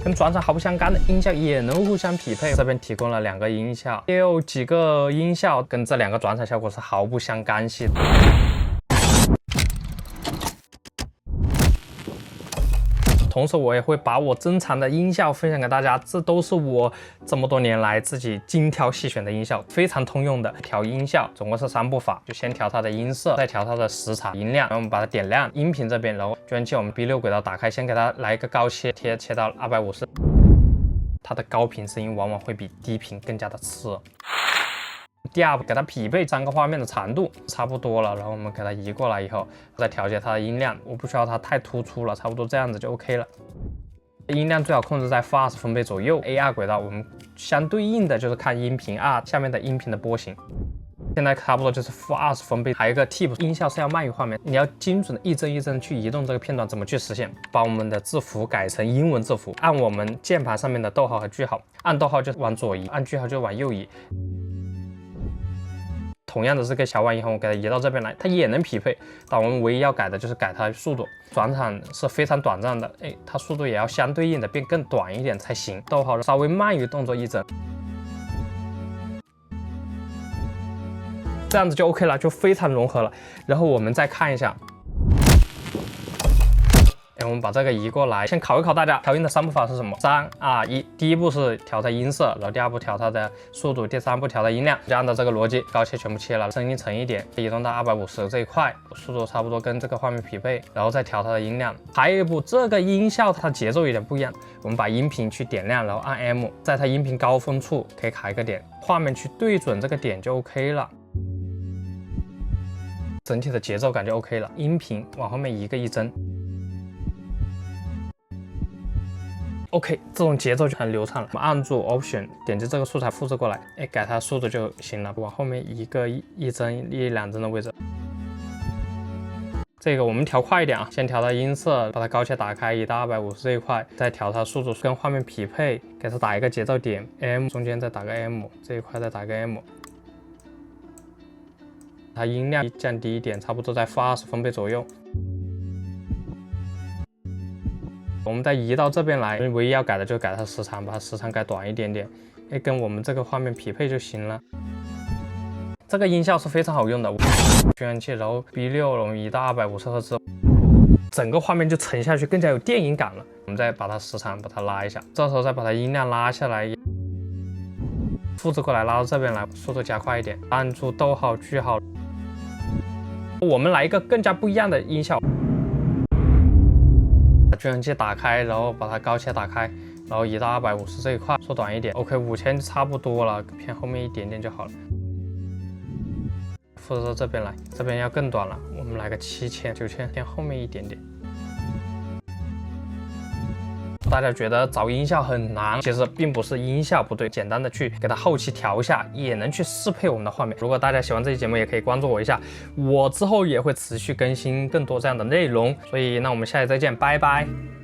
跟转场毫不相干的音效也能互相匹配。这边提供了2个音效，也有几个音效跟这2个转场效果是毫不相干系的。同时，我也会把我珍藏的音效分享给大家，这都是我这么多年来自己精挑细选的音效，非常通用的。调音效总共是3步法，就先调它的音色，再调它的时长、音量，然后我们把它点亮。音频这边，然后继然器我们 B6 轨道打开，先给它来一个高切，切到250，它的高频声音往往会比低频更加的刺耳。第2步，给它匹配3个画面的长度，差不多了，然后我们给它移过来以后，再调节它的音量，我不需要它太突出了，差不多这样子就 OK 了。音量最好控制在负20分贝左右。AR 轨道我们相对应的就是看音频R下面的音频的波形，现在差不多就是负20分贝。还有一个 tip， 音效是要慢于画面，你要精准的一帧一帧去移动这个片段，怎么去实现？把我们的字符改成英文字符，按我们键盘上面的逗号和句号，按逗号就往左移，按句号就往右移。同样的这个小碗以后，我给它移到这边来，它也能匹配。但我们唯一要改的就是改它速度，转场是非常短暂的，它速度也要相对应的变更短一点才行。逗号稍微慢于动作一帧，这样子就 OK 了，就非常融合了。然后我们再看一下。我们把这个移过来，先考一考大家，调音的3步法是什么？3、2、1。第1步是调它音色，然后第2步调它的速度，第3步调它音量。就按照这个逻辑，高切全部切了，声音沉一点，移动到250这一块，速度差不多跟这个画面匹配，然后再调它的音量。还有一步，这个音效它节奏有点不一样，我们把音频去点亮，然后按 M， 在它音频高峰处可以卡一个点，画面去对准这个点就 OK 了。整体的节奏感就 OK 了，音频往后面移个1帧。OK， 这种节奏就很流畅了。我们按住 Option， 点击这个素材复制过来，改它速度就行了。往后面移个1帧、1-2帧的位置。这个我们调快一点啊，先调到音色，把它高切打开，移到250这一块，再调它速度跟画面匹配，给它打一个节奏点 M， 中间再打个 M， 这一块再打个 M。它音量降低一点，差不多在负20分贝左右。我们再移到这边来，唯一要改的就是改它时长，把它时长改短一点点，跟我们这个画面匹配就行了。这个音效是非常好用的，继然器，然后 B6， 我们移到250赫兹，整个画面就沉下去，更加有电影感了。我们再把它时长把它拉一下，这时候再把它音量拉下来，复制过来拉到这边来，速度加快一点，按住逗号、句号。我们来一个更加不一样的音效。继然器打开，然后把它高切打开，然后移到250这一块，缩短一点。OK， 5000就差不多了，偏后面一点点就好了。复制到这边来，这边要更短了，我们来个7000、9000，偏后面一点点。大家觉得找音效很难，其实并不是音效不对，简单的去给它后期调一下，也能去适配我们的画面。如果大家喜欢这期节目，也可以关注我一下，我之后也会持续更新更多这样的内容。所以那我们下期再见，拜拜。